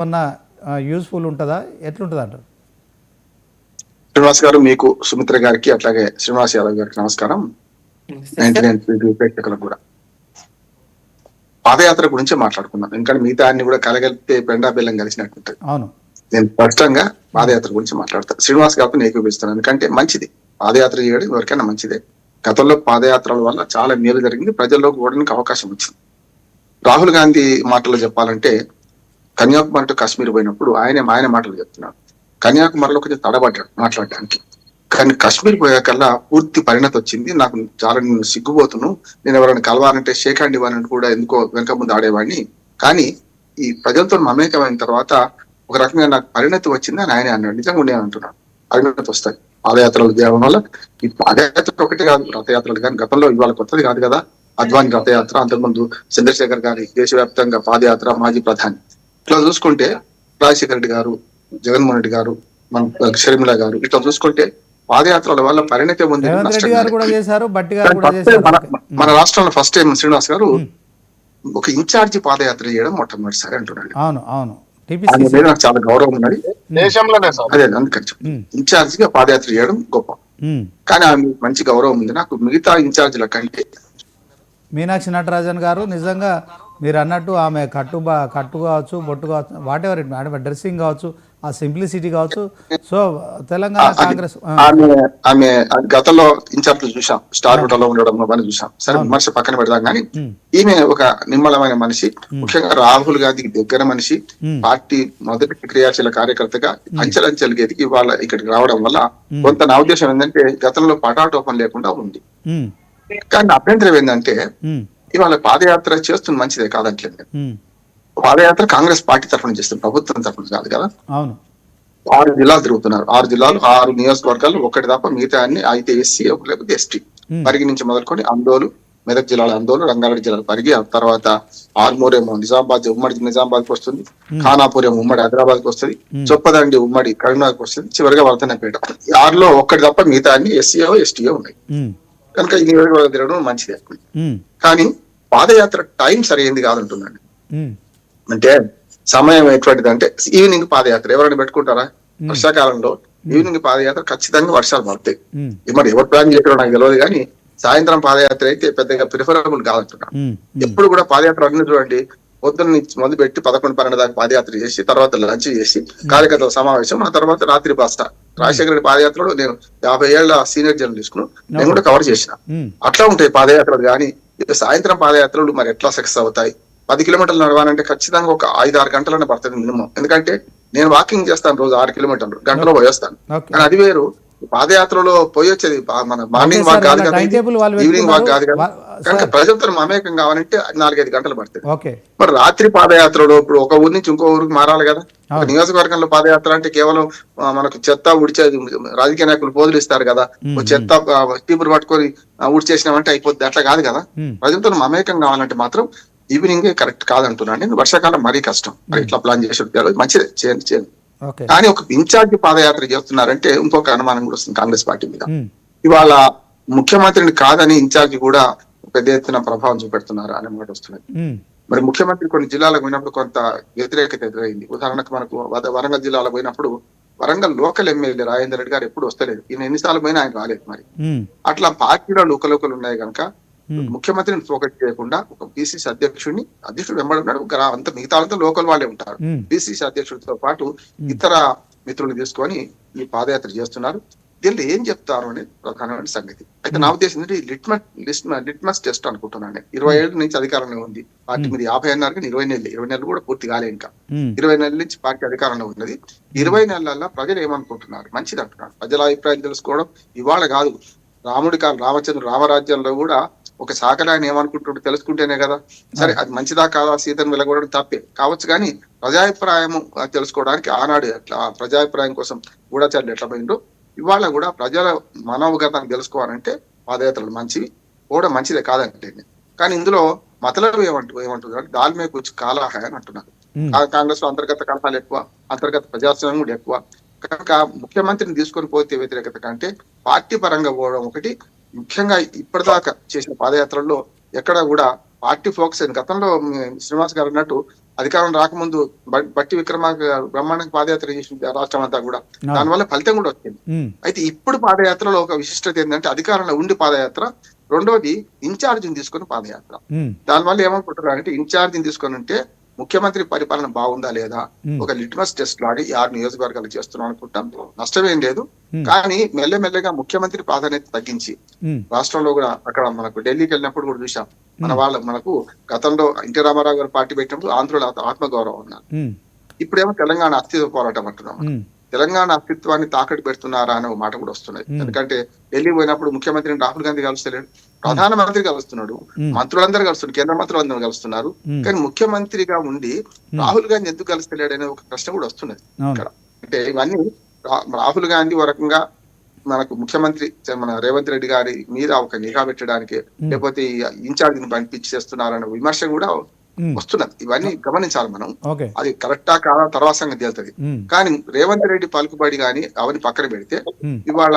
ఏమన్నా యూస్ఫుల్ ఉంటుందా, ఎట్లుంటుంది అంటారు? శ్రీనివాస్ గారు, మీకు, సుమిత్ర గారికి, అట్లాగే శ్రీనివాస్ యాదవ్ గారికి నమస్కారం. 99 ప్రేక్షకులకు కూడా. పాదయాత్ర గురించి మాట్లాడుకున్నాం, ఎందుకంటే మిగతా అన్ని కూడా కలగలిపితే పెండా బెల్లం కలిసినట్టుంటది. అవును, నేను స్పష్టంగా పాదయాత్ర గురించి మాట్లాడతాను. శ్రీనివాస్ గారితో నేను ఏకీపిస్తున్నాను, ఎందుకంటే మంచిది పాదయాత్ర చేయడం ఎవరికైనా మంచిదే. గతంలో పాదయాత్రల వల్ల చాలా మేలు జరిగింది, ప్రజల్లోకి ఓడడానికి అవకాశం వచ్చింది. రాహుల్ గాంధీ మాటలు చెప్పాలంటే కన్యాకుమారి టు కాశ్మీర్ పోయినప్పుడు ఆయన మాటలు చెప్తున్నాడు. కన్యాకుమారిలో కొంచెం తడబడ్డాడు మాట్లాడడానికి, కానీ కాశ్మీర్ పోయాకల్లా పూర్తి పరిణతి వచ్చింది. నాకు చాలా నేను సిగ్గుపోతున్నాను, నేను ఎవరైనా కలవాలంటే షేక్ హ్యాండ్ ఇవ్వాలంటే కూడా ఎందుకో వెనక ముందు ఆడేవాడిని, కానీ ఈ ప్రజలతో మమేకమైన తర్వాత ఒక రకంగా నాకు పరిణతి వచ్చింది అని ఆయనే అన్నాడు. నిజంగా ఉండే అంటున్నాడు, పరిణతి వస్తాయి పాదయాత్రలు చేయడం వల్ల. ఈ పాదయాత్ర ఒకటి కాదు, రథయాత్రలు కానీ గతంలో ఇవాళ కొత్తది కాదు కదా. అద్వాని రథయాత్ర, అంతకుముందు చంద్రశేఖర్ గారి దేశవ్యాప్తంగా పాదయాత్ర, మాజీ ప్రధాని, ఇట్లా చూసుకుంటే రాజశేఖర రెడ్డి గారు, జగన్మోహన్ రెడ్డి గారు, మన షర్మిల గారు, ఇట్లా చూసుకుంటే పాదయాత్రల వల్ల పరిణతి ఉంది. మన రాష్ట్రంలో ఫస్ట్ టైం శ్రీనివాస్ గారు ఒక ఇన్ఛార్జి పాదయాత్ర చేయడం మొట్టమొదటిసారి అంటున్నాడు. నాకు చాలా గౌరవం ఉన్నది దేశంలోనే, అదే అందుకని ఇన్ఛార్జ్ గా పాదయాత్ర చేయడం గొప్ప. కానీ ఆమె మంచి గౌరవం ఉంది నాకు మిగతా ఇన్ఛార్జీల కంటే. మీనాక్షి నటరాజన్ గారు నిజంగా మీరు అన్నట్టు ఆమె కట్టు కావచ్చు, బొట్టు కావచ్చు, వాట్ ఎవర్ ఇట్, ఆమె డ్రెస్సింగ్ కావచ్చు, ఆ సింప్లిసిటీ కావచ్చు. సో తెలంగాణ కాంగ్రెస్ ఆమె గతంలో ఇన్ఛార్జ్ చూసాం, స్టార్ హోటల్లో ఉండడం అని చూసాం. సరే, విమర్శ పక్కన పెడదాం, కానీ ఈమె ఒక నిమ్మలమైన మనిషి, ముఖ్యంగా రాహుల్ గాంధీకి దగ్గర మనిషి, పార్టీ మొదటి క్రియాశీల కార్యకర్తగా అంచెలంచెలుగా ఎదిగి వాళ్ళ ఇక్కడికి రావడం వల్ల కొంత నా ఉద్దేశం ఏంటంటే గతంలో పటాటోపం లేకుండా ఉంది. కానీ అభ్యంతరం ఏంటంటే ఇవాళ పాదయాత్ర చేస్తుంది, మంచిదే కాదంటలేదు. పాదయాత్ర కాంగ్రెస్ పార్టీ తరఫున చేస్తుంది, ప్రభుత్వం తరఫున కాదు కదా. 6 జిల్లాలు తిరుగుతున్నారు, 6 జిల్లాలు 6 నియోజకవర్గాలు, ఒకటి తప్ప మిగతా అన్ని అయితే ఎస్సీ లేకపోతే ఎస్టీ. పరిగి నుంచి మొదలుకొని అందోలు, మెదక్ జిల్లాల అందోలు, రంగారెడ్డి జిల్లాల పరిగి, ఆ తర్వాత ఆర్మూర్ ఏమో నిజామాబాద్, ఉమ్మడి నిజామాబాద్ కి వస్తుంది, ఖానాపూర్ ఏమో ఉమ్మడి హైదరాబాద్ కి వస్తుంది, చొప్పదండి ఉమ్మడి కరీంనగర్కి వస్తుంది, చివరిగా వర్ధనపేట. 6లో ఒక్కటి తప్ప మిగతా అన్ని ఎస్సీఓ ఎస్టీఓ ఉన్నాయి. కనుక ఈ నియోజకవర్గం తిరగడం మంచిది. కానీ పాదయాత్ర టైం సరైంది కాదంటున్నాను. అంటే సమయం ఎటువంటిది అంటే ఈవినింగ్ పాదయాత్ర ఎవరైనా పెట్టుకుంటారా? వర్షాకాలంలో ఈవినింగ్ పాదయాత్ర ఖచ్చితంగా వర్షాలు పడతాయి. మరి ఎవరు ప్లాన్ చేసారో నాకు తెలియదు, కానీ సాయంత్రం పాదయాత్ర అయితే పెద్దగా ప్రిఫరబుల్ కాదంటున్నాను. ఎప్పుడు కూడా పాదయాత్ర అన్ని చూడండి, పొద్దున్న నుంచి మొదలు పెట్టి 11-12 దాకా పాదయాత్ర చేసి, తర్వాత లంచ్ చేసి, కార్యకర్తల సమావేశం, ఆ తర్వాత రాత్రి బస్తా. రాజశేఖర రెడ్డి పాదయాత్రలో నేను 50 ఏళ్ల సీనియర్ జర్నలిస్ట్ ను నేను కూడా కవర్ చేసిన. అట్లా ఉంటాయి పాదయాత్రలు. కానీ సాయంత్రం పాదయాత్రలు మరి ఎట్లా సక్సెస్ అవుతాయి? 10 కిలోమీటర్లు నడవాలంటే ఖచ్చితంగా ఒక 5-6 గంటలనే పడుతుంది మినిమం. ఎందుకంటే నేను వాకింగ్ చేస్తాను రోజు 6 కిలోమీటర్లు, గంటలో పోయేస్తాను. కానీ అది వేరు, పాదయాత్రలో పోయి వచ్చేది మన మార్నింగ్ వాక్ కాదు కదా, ఈవినింగ్ వాక్ కాదు కదా. కనుక ప్రజలతో మమేకం కావాలంటే 4-5 గంటలు పడుతుంది. మరి రాత్రి పాదయాత్రలో ఇప్పుడు ఒక ఊరి నుంచి ఇంకో ఊరికి మారాలి కదా. ఒక నియోజకవర్గంలో పాదయాత్ర అంటే కేవలం మనకు చెత్త ఉడిచేది, రాజకీయ నాయకులు పోదులు ఇస్తారు కదా, చెత్త చీపురు పట్టుకొని ఉడిచేసినామంటే అయిపోద్ది, అట్లా కాదు కదా. ప్రజలతో మమేకం కావాలంటే మాత్రం ఈవినింగ్ కరెక్ట్ కాదంటున్నాను నేను. వర్షాకాలం మరీ కష్టం, మరి ఇట్లా ప్లాన్ చేసి మంచిదే, చేయండి. కానీ ఒక ఇన్ఛార్జి పాదయాత్ర చేస్తున్నారంటే ఇంకొక అనుమానం కూడా వస్తుంది కాంగ్రెస్ పార్టీ మీద. ఇవాళ ముఖ్యమంత్రిని కాదని ఇన్ఛార్జి కూడా పెద్ద ఎత్తున ప్రభావం చూపెడుతున్నారు అనే మాట వస్తున్నది. మరి ముఖ్యమంత్రి కొన్ని జిల్లాలకు పోయినప్పుడు కొంత వ్యతిరేకత ఎదురైంది. ఉదాహరణకు మనకు వరంగల్ జిల్లాలో పోయినప్పుడు వరంగల్ లోకల్ ఎమ్మెల్యే రాజేందర్ రెడ్డి గారు ఎప్పుడు వస్తలేదు, ఈయన ఎన్నిసార్లు పోయినా ఆయన రాలేదు. మరి అట్లా పార్టీలో లోకలోకలు ఉన్నాయి కనుక ముఖ్యమంత్రిని ఫోకస్ చేయకుండా ఒక పిసిసి అధ్యక్షుడు వెంబడున్నాడు, అంత మిగతా అంతా లోకల్ వాళ్ళే ఉంటారు. పిసిసి అధ్యక్షుడితో పాటు ఇతర మిత్రులు తీసుకొని ఈ పాదయాత్ర చేస్తున్నారు. దీనిలో ఏం చెప్తారు అనేది ప్రధానమైన సంగతి. అయితే నా ఉద్దేశం లిట్మస్ టెస్ట్ అనుకుంటున్నాను. 20 ఏళ్ళ నుంచి అధికారంలో ఉంది పార్టీ, మీరు 50 అన్నారు కానీ 20 నెలలు కూడా పూర్తి కాలే. ఇంకా 20 నెలల నుంచి పార్టీ అధికారంలో ఉన్నది. 20 నెలల ప్రజలు ఏమనుకుంటున్నారు? మంచిది అంటున్నారు. ప్రజల అభిప్రాయం తెలుసుకోవడం ఇవాళ కాదు, రామరాజ్యంలో కూడా ఒక సాకరాయన ఏమనుకుంటుంటే తెలుసుకుంటేనే కదా. సరే, అది మంచిదా కాదా సీతను వెలగొడడం తప్పే కావచ్చు, కానీ ప్రజాభిప్రాయం తెలుసుకోవడానికి ఆనాడు ఎట్లా ప్రజాభిప్రాయం కోసం గూఢచారులు ఎట్లా పోయిందో ఇవాళ కూడా ప్రజల మనోగతాన్ని తెలుసుకోవాలంటే పాదయాత్రలు మంచివి కూడా మంచిదే కాదంటే. కానీ ఇందులో మతలబు ఏమంటున్నారు? దాల్మే కూర్చు కాలాహాయ అని అంటున్నారు. కాంగ్రెస్ లో అంతర్గత కలహాలు ఎక్కువ, అంతర్గత ప్రజాస్వామ్యం కూడా ఎక్కువ. కనుక ముఖ్యమంత్రిని తీసుకొని పోతే వ్యతిరేకత కంటే పార్టీ పరంగా పోవడం ఒకటి. ముఖ్యంగా ఇప్పటిదాకా చేసిన పాదయాత్రల్లో ఎక్కడ కూడా పార్టీ ఫోకస్ అయింది. గతంలో శ్రీనివాస్ గారు అన్నట్టు అధికారం రాకముందు బట్టి విక్రమార్క గారు బ్రహ్మాండంగా పాదయాత్ర చేసింది ఆ రాష్ట్రం అంతా కూడా, దానివల్ల ఫలితం కూడా వచ్చింది. అయితే ఇప్పుడు పాదయాత్రలో ఒక విశిష్టత ఏంటంటే అధికారంలో ఉండి పాదయాత్ర, రెండోది ఇన్ఛార్జిని తీసుకొని పాదయాత్ర. దానివల్ల ఏమనుకుంటున్నారు అంటే ఇన్ఛార్జిని తీసుకొని ఉంటే ముఖ్యమంత్రి పరిపాలన బాగుందా లేదా ఒక లిట్మస్ టెస్ట్ లాగా ఈ 6 నియోజకవర్గాలు చేస్తున్నాం అనుకుంటాం. నష్టమేం లేదు. కానీ మెల్లమెల్లగా ముఖ్యమంత్రి ప్రాధాన్యత తగ్గించి రాష్ట్రంలో కూడా అక్కడ మనకు ఢిల్లీకి వెళ్ళినప్పుడు కూడా చూసాం, మనకు గతంలో ఎన్టీ రామారావు గారు పార్టీ పెట్టినప్పుడు ఆంధ్రుల ఆత్మగౌరవం ఉన్నారు. ఇప్పుడేమో తెలంగాణ అస్తిత్వ పోరాటం అంటున్నాం. తెలంగాణ అస్తిత్వాన్ని తాకట్టు పెడుతున్నారా అనే మాట కూడా వస్తున్నది. ఎందుకంటే ఢిల్లీ పోయినప్పుడు ముఖ్యమంత్రిని రాహుల్ గాంధీ కలుస్తలేడు, ప్రధానమంత్రి కలుస్తున్నాడు, మంత్రులందరూ కలుస్తున్నారు, కేంద్ర మంత్రులందరూ కలుస్తున్నారు. కానీ ముఖ్యమంత్రిగా ఉండి రాహుల్ గాంధీ ఎందుకు కలుస్తలేడు అనే ఒక ప్రశ్న కూడా వస్తున్నది ఇక్కడ. అంటే ఇవన్నీ రాహుల్ గాంధీ ఒక రకంగా మనకు ముఖ్యమంత్రి మన రేవంత్ రెడ్డి గారి మీద ఒక నిఘా పెట్టడానికి, లేకపోతే ఇన్ఛార్జిని పంపించి చేస్తున్నారనే విమర్శ కూడా వస్తున్నది. ఇవన్నీ గమనించాలి మనం. అది కరెక్టా కాదా తర్వాత సంగతి తేలుతుంది. కానీ రేవంత్ రెడ్డి పలుకుబడి గాని అవన్నీ పక్కన పెడితే ఇవాళ